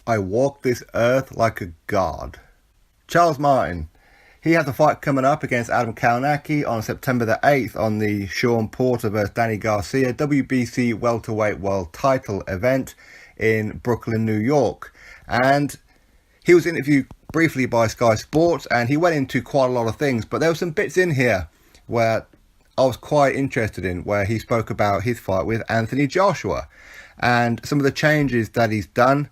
I walk this earth like a god. Charles Martin. He has a fight coming up against Adam Kownacki on September the 8th on the Sean Porter vs Danny Garcia WBC welterweight world title event in Brooklyn, New York. And he was interviewed briefly by Sky Sports and he went into quite a lot of things, but there were some bits in here where I was quite interested in, where he spoke about his fight with Anthony Joshua and some of the changes that he's done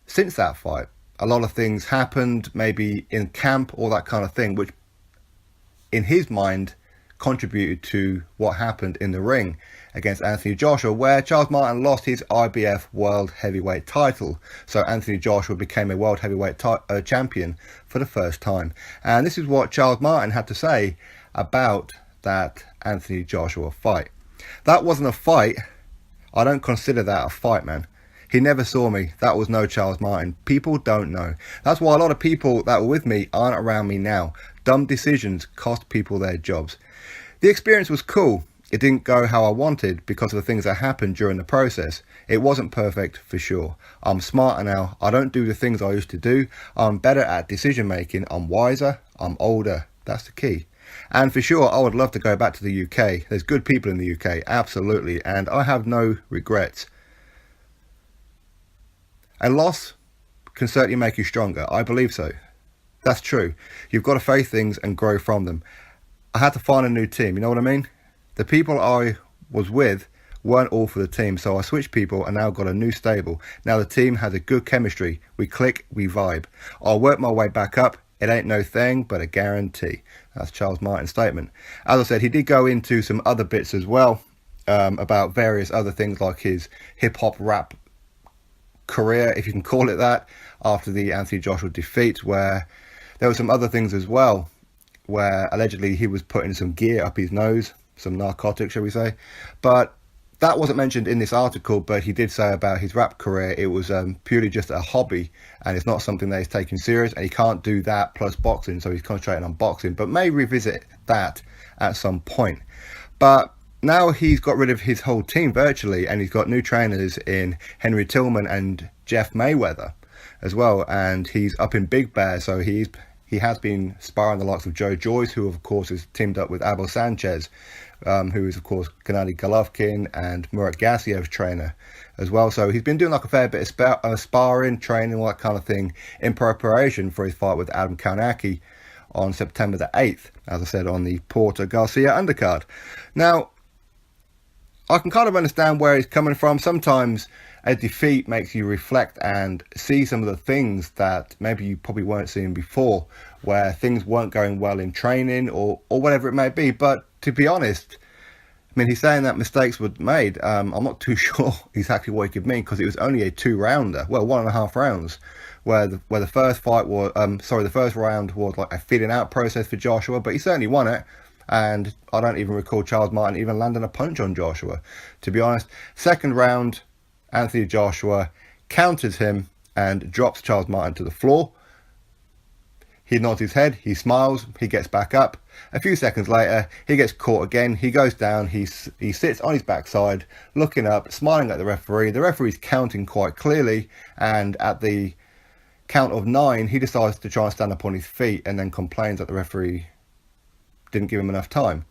since that fight. A lot of things happened, maybe in camp, all that kind of thing, which in his mind contributed to what happened in the ring against Anthony Joshua, where Charles Martin lost his IBF World Heavyweight title. So Anthony Joshua became a World Heavyweight champion for the first time. And this is what Charles Martin had to say about that Anthony Joshua fight. That wasn't a fight. I don't consider that a fight, man. He never saw me. That was no Charles Martin. People don't know. That's why a lot of people that were with me aren't around me now. Dumb decisions cost people their jobs. The experience was cool. It didn't go how I wanted because of the things that happened during the process. It wasn't perfect for sure. I'm smarter now. I don't do the things I used to do. I'm better at decision making. I'm wiser. I'm older. That's the key. And for sure, I would love to go back to the UK. There's good people in the UK, absolutely. And I have no regrets. A loss can certainly make you stronger. I believe so. That's true. You've got to face things and grow from them. I had to find a new team. You know what I mean? The people I was with weren't all for the team. So I switched people and now got a new stable. Now the team has a good chemistry. We click, we vibe. I'll work my way back up. It ain't no thing, but a guarantee. That's Charles Martin's statement. As I said, he did go into some other bits as well about various other things like his hip-hop rap career, if you can call it that, after the Anthony Joshua defeat, where there were some other things as well, where allegedly he was putting some gear up his nose, some narcotics, shall we say. But that wasn't mentioned in this article, but he did say about his rap career, it was purely just a hobby, and it's not something that he's taking serious, and he can't do that plus boxing, so he's concentrating on boxing, but may revisit that at some point. But now he's got rid of his whole team virtually, and he's got new trainers in Henry Tillman and Jeff Mayweather as well, and he's up in Big Bear, so he has been sparring the likes of Joe Joyce, who of course is teamed up with Abel Sanchez, who is of course Gennady Golovkin and Murat Gassiev's trainer as well. So he's been doing like a fair bit of sparring, training, all that kind of thing in preparation for his fight with Adam Kownacki on September the 8th, as I said, on the Porter Garcia undercard. Now, I can kind of understand where he's coming from. Sometimes a defeat makes you reflect and see some of the things that maybe you probably weren't seeing before, where things weren't going well in training or whatever it may be. But to be honest, I mean, he's saying that mistakes were made. I'm not too sure exactly what he could mean, because it was only a 2-rounder, well, 1.5 rounds, where the first fight was, the first round was like a feeling out process for Joshua, but he certainly won it. And I don't even recall Charles Martin even landing a punch on Joshua, to be honest. Second round, Anthony Joshua counters him and drops Charles Martin to the floor. He nods his head, he smiles, he gets back up. A few seconds later, he gets caught again, he goes down, he sits on his backside, looking up, smiling at the referee. The referee's counting quite clearly, and at the count of 9, he decides to try and stand up on his feet and then complains that the referee didn't give him enough time.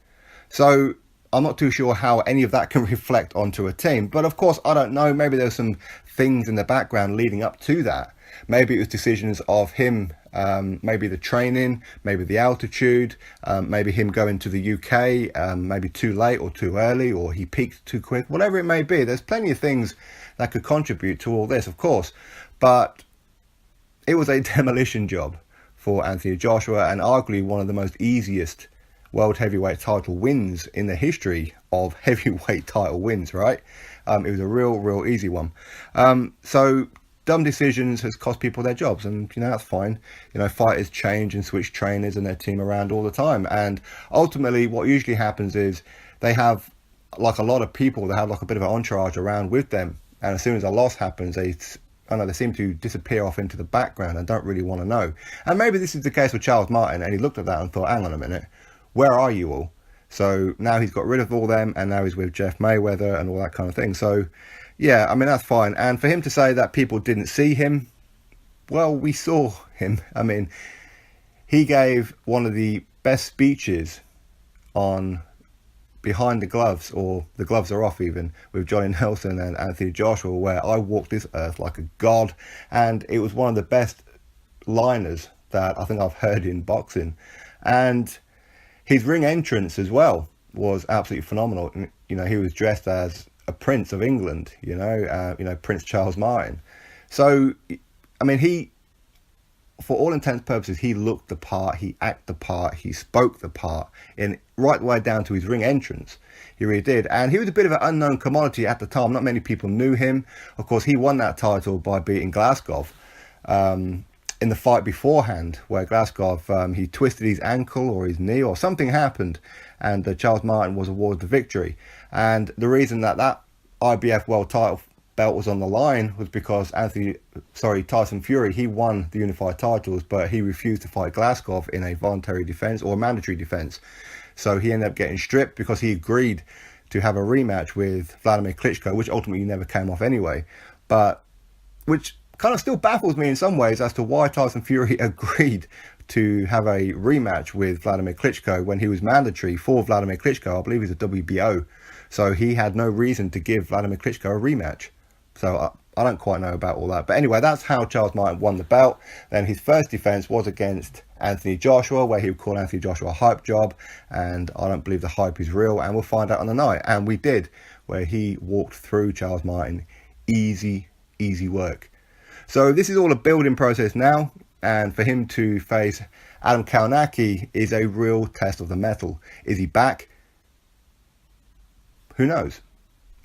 So I'm not too sure how any of that can reflect onto a team. But of course, I don't know. Maybe there's some things in the background leading up to that. Maybe it was decisions of him, maybe the training, maybe the altitude, maybe him going to the UK, maybe too late or too early, or he peaked too quick, whatever it may be. There's plenty of things that could contribute to all this, of course. But it was a demolition job for Anthony Joshua, and arguably one of the most easiest world heavyweight title wins in the history of heavyweight title wins, right? It was a real easy one. So dumb decisions has cost people their jobs, and that's fine. Fighters change and switch trainers and their team around all the time, and ultimately what usually happens is they have, like a lot of people, they have like a bit of an entourage around with them, and as soon as a loss happens, they seem to disappear off into the background and don't really want to know. And maybe this is the case with Charles Martin, and he looked at that and thought, hang on a minute, where are you all? So now he's got rid of all them, and now he's with Jeff Mayweather and all that kind of thing. So Yeah, I mean, that's fine. And for him to say that people didn't see him, well, we saw him. I mean, he gave one of the best speeches on Behind the Gloves, or The Gloves Are Off even, with Johnny Nelson and Anthony Joshua, where I walked this earth like a god. And it was one of the best liners that I think I've heard in boxing. And his ring entrance as well was absolutely phenomenal. You know, he was dressed as a Prince of England, Prince Charles Martin. So, I mean, he, for all intents and purposes, he looked the part, he acted the part, he spoke the part, in right the way down to his ring entrance. He really did. And he was a bit of an unknown commodity at the time. Not many people knew him. Of course, he won that title by beating Glasgow in the fight beforehand, where Glasgow, he twisted his ankle or his knee or something happened, and Charles Martin was awarded the victory. And the reason that IBF world title belt was on the line was because Tyson Fury, he won the unified titles, but he refused to fight Glasgow in a voluntary defense or a mandatory defense. So he ended up getting stripped because he agreed to have a rematch with Vladimir Klitschko, which ultimately never came off anyway. But which kind of still baffles me in some ways as to why Tyson Fury agreed to have a rematch with Vladimir Klitschko when he was mandatory for Vladimir Klitschko. I believe he's a WBO. So he had no reason to give Vladimir Klitschko a rematch. So I don't quite know about all that. But anyway, that's how Charles Martin won the belt. Then his first defense was against Anthony Joshua, where he would call Anthony Joshua a hype job. And I don't believe the hype is real. And we'll find out on the night. And we did, where he walked through Charles Martin. Easy work. So this is all a building process now. And for him to face Adam Kownacki is a real test of the mettle. Is he back? Who knows?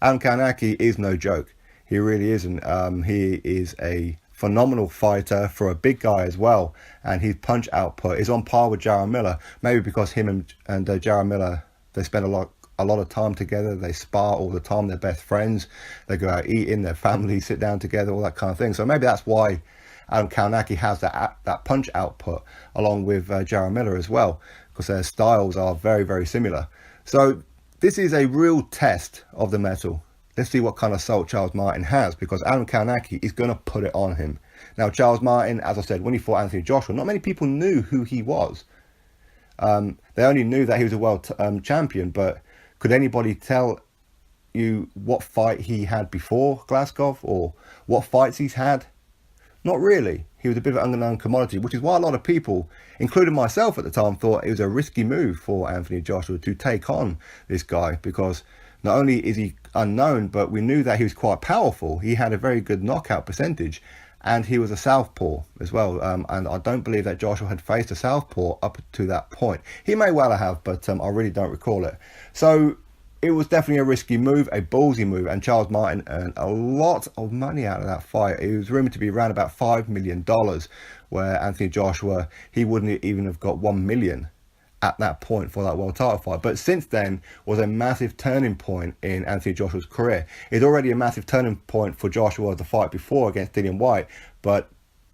Adam Kownacki is no joke. He really isn't. He is a phenomenal fighter for a big guy as well. And his punch output is on par with Jarrell Miller. Maybe because him and Jarrell Miller, they spend a lot of time together. They spar all the time. They're best friends. They go out eating. Their families sit down together, all that kind of thing. So maybe that's why Adam Kownacki has that punch output along with Jarrell Miller as well, because their styles are very, very similar. So this is a real test of the mettle. Let's see what kind of salt Charles Martin has, because Adam Kownacki is going to put it on him. Now, Charles Martin, as I said, when he fought Anthony Joshua, not many people knew who he was. They only knew that he was a world champion, but could anybody tell you what fight he had before Glasgow or what fights he's had? Not really. He was a bit of an unknown commodity, which is why a lot of people, including myself at the time, thought it was a risky move for Anthony Joshua to take on this guy, because not only is he unknown, but we knew that he was quite powerful. He had a very good knockout percentage, and he was a southpaw as well. And I don't believe that Joshua had faced a southpaw up to that point. He may well have, but I really don't recall it. So it was definitely a risky move, a ballsy move, and Charles Martin earned a lot of money out of that fight. It was rumored to be around about $5 million, where Anthony Joshua, he wouldn't even have got $1 million at that point for that world title fight. But since then was a massive turning point in Anthony Joshua's career. It's already a massive turning point for Joshua, the fight before against Dillian Whyte, but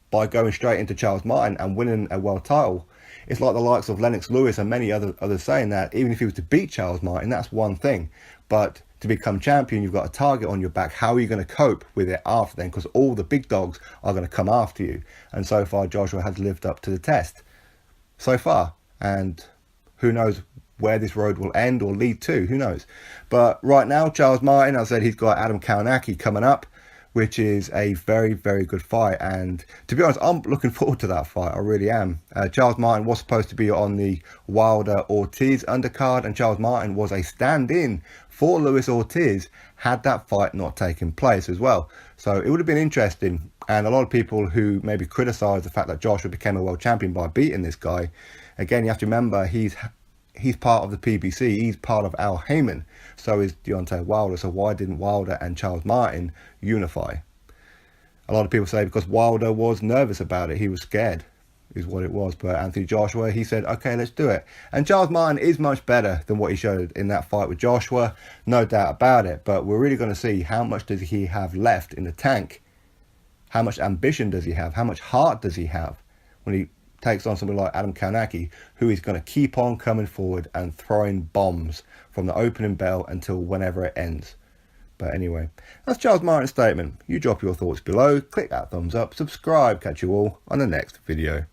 by going straight into Charles Martin and winning a world title, it's like the likes of Lennox Lewis and many others saying that even if he was to beat Charles Martin, that's one thing, but to become champion, you've got a target on your back. How are you going to cope with it after then? Because all the big dogs are going to come after you. And so far, Joshua has lived up to the test. So far. And who knows where this road will end or lead to. Who knows? But right now, Charles Martin, I said he's got Adam Kownacki coming up, which is a very, very good fight. And to be honest, I'm looking forward to that fight. I really am. Charles Martin was supposed to be on the Wilder-Ortiz undercard, and Charles Martin was a stand-in for Luis Ortiz had that fight not taken place as well. So it would have been interesting. And a lot of people who maybe criticise the fact that Joshua became a world champion by beating this guy, again, you have to remember he's part of the PBC. He's part of Al Haymon. So is Deontay Wilder. So why didn't Wilder and Charles Martin unify? A lot of people say because Wilder was nervous about it. He was scared, is what it was. But Anthony Joshua, he said, okay, let's do it. And Charles Martin is much better than what he showed in that fight with Joshua. No doubt about it. But we're really going to see how much does he have left in the tank. How much ambition does he have? How much heart does he have when he takes on somebody like Adam Kownacki, who is going to keep on coming forward and throwing bombs from the opening bell until whenever it ends. But anyway, that's Charles Martin's statement. You drop your thoughts below, click that thumbs up, subscribe. Catch you all on the next video.